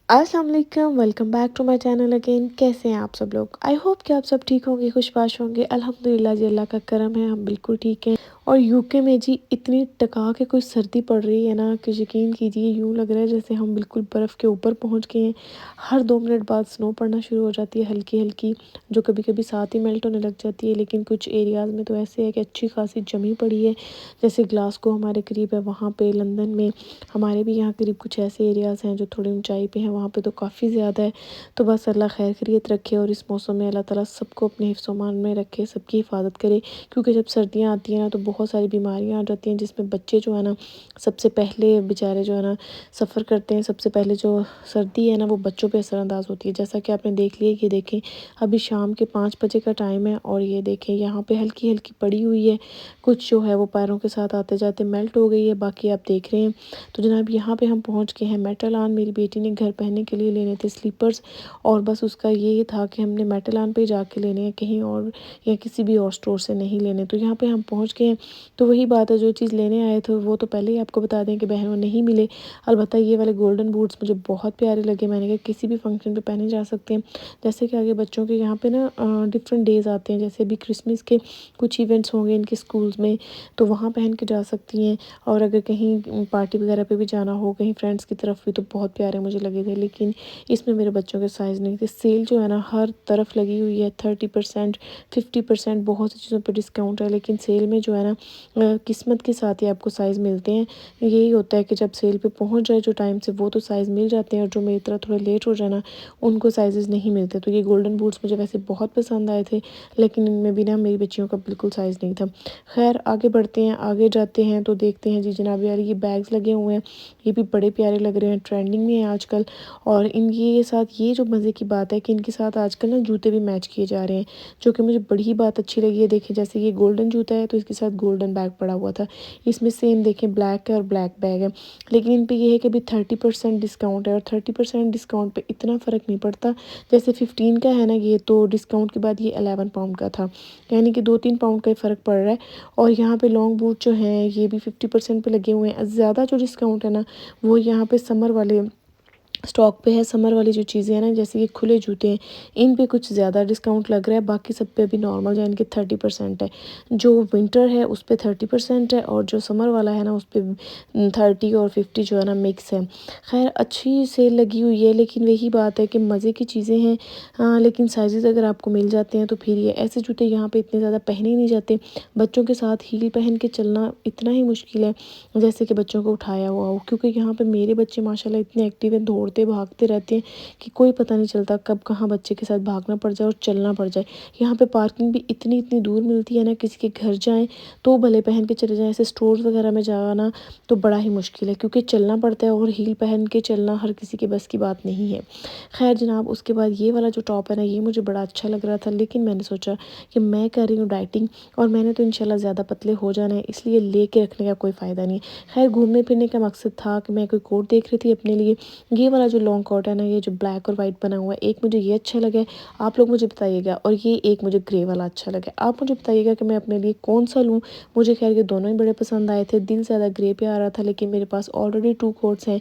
अस्सलाम वालेकुम, welcome back to my channel again. कैसे हैं आप सब लोग? आई होप कि आप सब ठीक होंगे, खुशबाश होंगे। अल्हम्दुलिल्लाह जी, अल्लाह का करम है, हम बिल्कुल ठीक हैं। और यूके में जी इतनी टका के कोई सर्दी पड़ रही है ना कि यकीन कीजिए, यूँ लग रहा है जैसे हम बिल्कुल बर्फ़ के ऊपर पहुंच गए हैं। हर 2 मिनट बाद स्नो पड़ना शुरू हो जाती है हल्की हल्की, जो कभी कभी साथ ही मेल्ट होने लग जाती है। लेकिन कुछ एरियाज़ में तो ऐसे है कि अच्छी खासी जमी पड़ी है, जैसे ग्लासगो हमारे करीब है, वहाँ पे लंदन में हमारे भी यहाँ करीब कुछ ऐसे एरियाज़ हैं जो थोड़ी ऊंचाई पे हैं, वहाँ पे तो काफ़ी ज़्यादा है। तो बस अल्लाह खैर खैरियत रखे और इस मौसम में अल्लाह ताला सबको अपने हिफ्ज़ व अमान में रखे, सबकी हिफाजत करे। क्योंकि जब सर्दियाँ आती हैं ना तो बहुत सारी बीमारियाँ आ जाती हैं, जिसमें बच्चे जो है ना सबसे पहले बेचारे जो है ना सफ़र करते हैं। सबसे पहले जो सर्दी है ना वो बच्चों पे असरअंदाज होती है। जैसा कि आपने देख लिया, ये देखें अभी शाम के 5 बजे का टाइम है और ये देखें यहाँ पे हल्की हल्की पड़ी हुई है। कुछ जो है वो पैरों के साथ आते जाते मेल्ट हो गई है, बाकी आप देख रहे हैं। तो जनाब यहाँ पे हम पहुँच गए हैं मेटालान। मेरी बेटी ने घर पहनने के लिए लेने थे स्लीपर्स, और बस उसका ये था कि हमने मेटालान पे जाके लेने हैं, कहीं और या किसी भी और स्टोर से नहीं लेने। तो यहाँ पे हम पहुँच गए हैं। तो वही बात है, जो चीज़ लेने आए थे वो तो पहले ही आपको बता दें कि बहनों नहीं मिले। अलबत्ता ये वाले गोल्डन बूट्स मुझे बहुत प्यारे लगे। मैंने कहा किसी भी फंक्शन पे पहने जा सकते हैं। जैसे कि आगे बच्चों के यहाँ पे ना डिफरेंट डेज़ आते हैं, जैसे अभी क्रिसमस के कुछ इवेंट्स होंगे इनके स्कूल्स में, तो वहाँ पहन के जा सकती हैं। और अगर कहीं पार्टी वगैरह पे भी जाना हो, कहीं फ्रेंड्स की तरफ भी, तो बहुत प्यारे मुझे लगे थे। लेकिन इसमें मेरे बच्चों के साइज़ नहीं थे। सेल जो है ना हर तरफ लगी हुई है, 30%, 50%, बहुत सी चीज़ों पर डिस्काउंट है। लेकिन सेल में जो है ना किस्मत के साथ ही आपको साइज़ मिलते हैं। यही होता है कि जब सेल पे पहुंच जाए जो टाइम से, वो तो साइज़ मिल जाते हैं, और जो मेरी तरह थोड़ा लेट हो जाए ना उनको साइज़ नहीं मिलते। तो ये गोल्डन बूट्स मुझे वैसे बहुत पसंद आए थे, लेकिन इनमें भी ना मेरी बच्चियों का बिल्कुल साइज़ नहीं था। खैर आगे बढ़ते हैं, आगे जाते हैं तो देखते हैं जी जनाब यार, ये बैग्स लगे हुए हैं, ये भी बड़े प्यारे लग रहे हैं, ट्रेंडिंग में है आजकल। और इन ये साथ ये जो मज़े की बात है कि इनके साथ आजकल ना जूते भी मैच किए जा रहे हैं, जो कि मुझे बड़ी ही बात अच्छी लगी है। देखिए जैसे ये गोल्डन जूता है तो इसके साथ गोल्डन बैग पड़ा हुआ था। इसमें सेम देखें ब्लैक है और ब्लैक बैग है। लेकिन इन पे ये है कि अभी 30% डिस्काउंट है, और 30% डिस्काउंट पे इतना फ़र्क नहीं पड़ता। जैसे 15 का है ना ये, तो डिस्काउंट के बाद ये 11 पाउंड का था, यानी कि 2-3 पाउंड का ही फ़र्क पड़ रहा है। और यहाँ पे लॉन्ग बूट जो हैं ये भी 50% पे लगे हुए हैं। ज़्यादा जो डिस्काउंट है ना वो यहाँ पे समर वाले स्टॉक पे है। समर वाली जो चीज़ें हैं ना, जैसे ये खुले जूते हैं, इन पे कुछ ज़्यादा डिस्काउंट लग रहा है। बाकी सब पे अभी नॉर्मल यानी कि 30% है। जो विंटर है उस पे 30% है, और जो समर वाला है ना उस पे 30 और 50 जो है ना मिक्स है। खैर अच्छी सेल लगी हुई है, लेकिन वही बात है कि मज़े की चीज़ें हैं। हाँ, लेकिन साइज़ अगर आपको मिल जाते हैं तो फिर ये ऐसे जूते यहाँ पे इतने ज़्यादा पहने ही नहीं जाते। बच्चों के साथ हील पहन के चलना इतना ही मुश्किल है जैसे कि बच्चों को उठाया हुआ हो, क्योंकि यहाँ पे मेरे बच्चे माशाल्लाह इतने एक्टिव हैं, दौड़ते भागते रहते हैं कि कोई पता नहीं चलता कब कहाँ बच्चे के साथ भागना पड़ जाए और चलना पड़ जाए। यहाँ पे पार्किंग भी इतनी इतनी दूर मिलती है ना, किसी के घर जाएं तो भले पहन के चले जाएं, ऐसे स्टोर्स वगैरह में जाना तो बड़ा ही मुश्किल है, क्योंकि चलना पड़ता है, और हील पहन के चलना हर किसी के बस की बात नहीं है। खैर जनाब, उसके बाद ये वाला जो टॉप है ना ये मुझे बड़ा अच्छा लग रहा था, लेकिन मैंने सोचा कि मैं कर रही हूँ डाइटिंग और मैंने तो इंशाल्लाह ज़्यादा पतले हो जाना है, इसलिए लेके रखने का कोई फ़ायदा नहीं है। खैर घूमने फिरने का मकसद था कि मैं कोई कोट देख रही थी अपने लिए। ये वाला जो लॉन्ग कोट है ना, ये जो ब्लैक और वाइट बना हुआ है, एक मुझे ये अच्छा लगा है, आप लोग मुझे बताइएगा। और ये एक मुझे ग्रे वाला अच्छा लगा है, आप मुझे बताइएगा कि मैं अपने लिए कौन सा लूँ। मुझे खैर ये दोनों ही बड़े पसंद आए थे। दिल ज़्यादा ग्रे पे आ रहा था, लेकिन मेरे पास ऑलरेडी 2 कोट्स हैं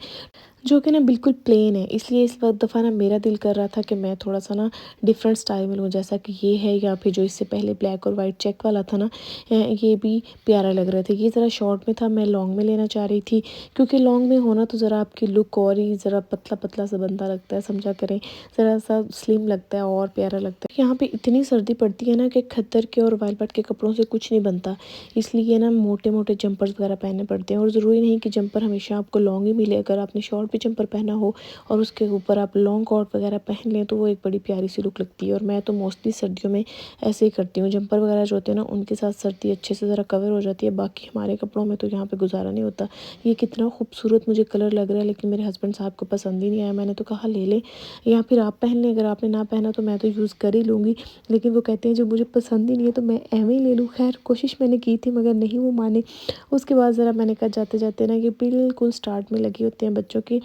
जो कि ना बिल्कुल प्लेन है, इसलिए इस वक्त दफ़ा ना मेरा दिल कर रहा था कि मैं थोड़ा सा ना डिफरेंट स्टाइल में लूँ, जैसा कि ये है, या फिर जो इससे पहले ब्लैक और वाइट चेक वाला था ना, ये भी प्यारा लग रहा था। ये ज़रा शॉर्ट में था, मैं लॉन्ग में लेना चाह रही थी, क्योंकि लॉन्ग में होना तो ज़रा आपकी लुक और ही ज़रा पतला पतला सा बनता लगता है, समझा करें, ज़रा सा स्लिम लगता है और प्यारा लगता है। यहाँ पे इतनी सर्दी पड़ती है ना कि खद्दर के और वाइलबट के कपड़ों से कुछ नहीं बनता, इसलिए ना मोटे मोटे जंपर्स वगैरह पहनने पड़ते हैं। और ज़रूरी नहीं कि जंपर हमेशा आपको लॉन्ग ही मिले, अगर आपने शॉर्ट भी जंपर पहना हो और उसके ऊपर आप लॉन्ग कोट वगैरह पहन लें तो वो एक बड़ी प्यारी सी लुक लगती है। और मैं तो मोस्टली सर्दियों में ऐसे ही करती हूँ, जंपर वगैरह जो होते हैं ना उनके साथ सर्दी अच्छे से ज़रा कवर हो जाती है, बाकी हमारे कपड़ों में तो यहाँ पे गुजारा नहीं होता। ये कितना खूबसूरत मुझे कलर लग रहा है, लेकिन मेरे हस्बैंड साहब को पसंद ही नहीं आया। मैंने तो कहा ले लें या फिर आप पहन लें, अगर आपने ना पहना तो मैं तो यूज़ कर ही लूँगी, लेकिन वो कहते हैं जो मुझे पसंद ही नहीं है तो मैं एवं ही ले लूँ। खैर कोशिश मैंने की थी मगर नहीं वो माने। उसके बाद ज़रा मैंने कहा जाते जाते ना, कि बिल्कुल स्टार्ट में लगी होती हैं बच्चों की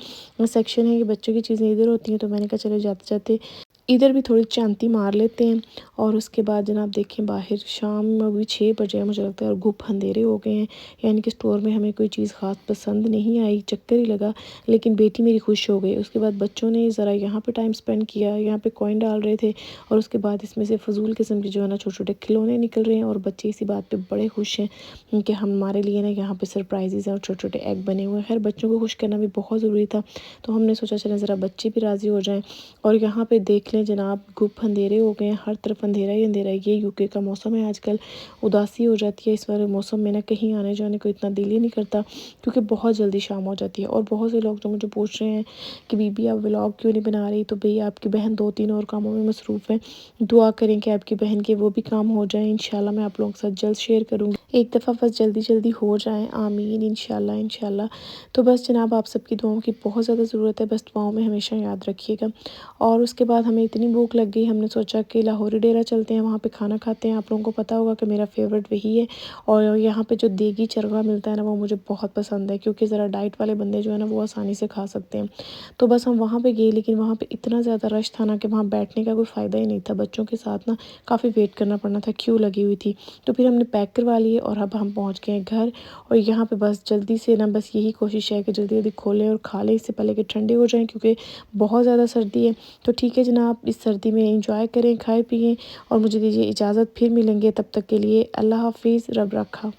سیکشن ہے، یہ بچوں کی چیزیں ادھر ہوتی ہیں، تو میں نے کہا چلے جاتے جاتے ادھر بھی تھوڑی چانتی مار لیتے ہیں۔ اور اس کے بعد جناب دیکھیں باہر شام ابھی 6 بجے مجھے لگتا ہے، اور گھپ اندھیرے ہو گئے ہیں، یعنی کہ سٹور میں ہمیں کوئی چیز خاص پسند نہیں آئی، چکر ہی لگا، لیکن بیٹی میری خوش ہو گئی۔ اس کے بعد بچوں نے ذرا یہاں پہ ٹائم سپینڈ کیا، یہاں پہ کوئن ڈال رہے تھے، اور اس کے بعد اس میں سے فضول قسم کے جو ہے نا چھوٹے چھوٹے کھلونے نکل رہے ہیں، اور بچے اسی بات پہ بڑے خوش ہیں کہ ہمارے لیے نا یہاں پہ سرپرائزز ہیں اور چھوٹے چھوٹے ایگ بنے ہوئے ہیں۔ خیر بچوں کو خوش کرنا بھی بہت ضروری تھا، تو ہم نے سوچا چلیں ذرا بچے بھی راضی ہو جائیں۔ اور یہاں پہ دیکھ لیں جناب گھپ اندھیرے ہو گئے ہیں، ہر طرف اندھیرا ہی اندھیرا ہے۔ یہ یوکے کا موسم ہے، آج کل اداسی ہو جاتی ہے اس والے موسم میں نا، کہیں آنے جانے کو اتنا دل ہی نہیں کرتا، کیونکہ بہت جلدی شام ہو جاتی ہے۔ اور بہت سے لوگ جو مجھے پوچھ رہے ہیں کہ بی بی آپ ولاگ کیوں نہیں بنا رہی، تو بھئی آپ کی بہن 2-3 اور کاموں میں مصروف ہے، دعا کریں کہ آپ کی بہن کے وہ بھی کام ہو جائیں، انشاءاللہ میں آپ لوگوں کے ساتھ جلد شیئر کروں گی، ایک دفعہ بس جلدی جلدی ہو جائیں، آمین، انشاءاللہ انشاءاللہ۔ تو بس جناب آپ سب کی دعاؤں کی بہت زیادہ ضرورت ہے، بس دعاؤں میں ہمیشہ یاد رکھیے گا۔ اور اس کے بعد ہمیں اتنی بھوک لگ گئی، ہم نے سوچا کہ لاہوری ڈیرا چلتے ہیں، وہاں پہ کھانا کھاتے ہیں۔ آپ لوگوں کو پتہ ہوگا کہ میرا فیورٹ وہی ہے، اور یہاں پہ جو دیگی چرگا ملتا ہے نا، وہ مجھے بہت پسند ہے، کیونکہ ذرا ڈائٹ والے بندے جو ہے نا وہ آسانی سے کھا سکتے ہیں۔ تو بس ہم وہاں پہ گئے، لیکن وہاں پہ اتنا زیادہ رش تھا نا کہ وہاں بیٹھنے کا کوئی فائدہ ہی نہیں تھا، بچوں کے ساتھ نا کافی ویٹ کرنا پڑنا تھا، کیو لگی ہوئی تھی۔ تو پھر ہم نے پیک کروا لیے، اور اب ہم پہنچ گئے ہیں گھر، اور یہاں پہ بس جلدی سے نا بس یہی کوشش ہے کہ جلدی جلدی کھولیں اور کھا لیں، اس سے پہلے کہ ٹھنڈے ہو جائیں، کیونکہ بہت زیادہ سردی ہے۔ تو ٹھیک ہے جناب، اس سردی میں انجوائے کریں، کھائے پیئیں، اور مجھے دیجیے اجازت، پھر ملیں گے، تب تک کے لیے اللہ حافظ، رب رکھا۔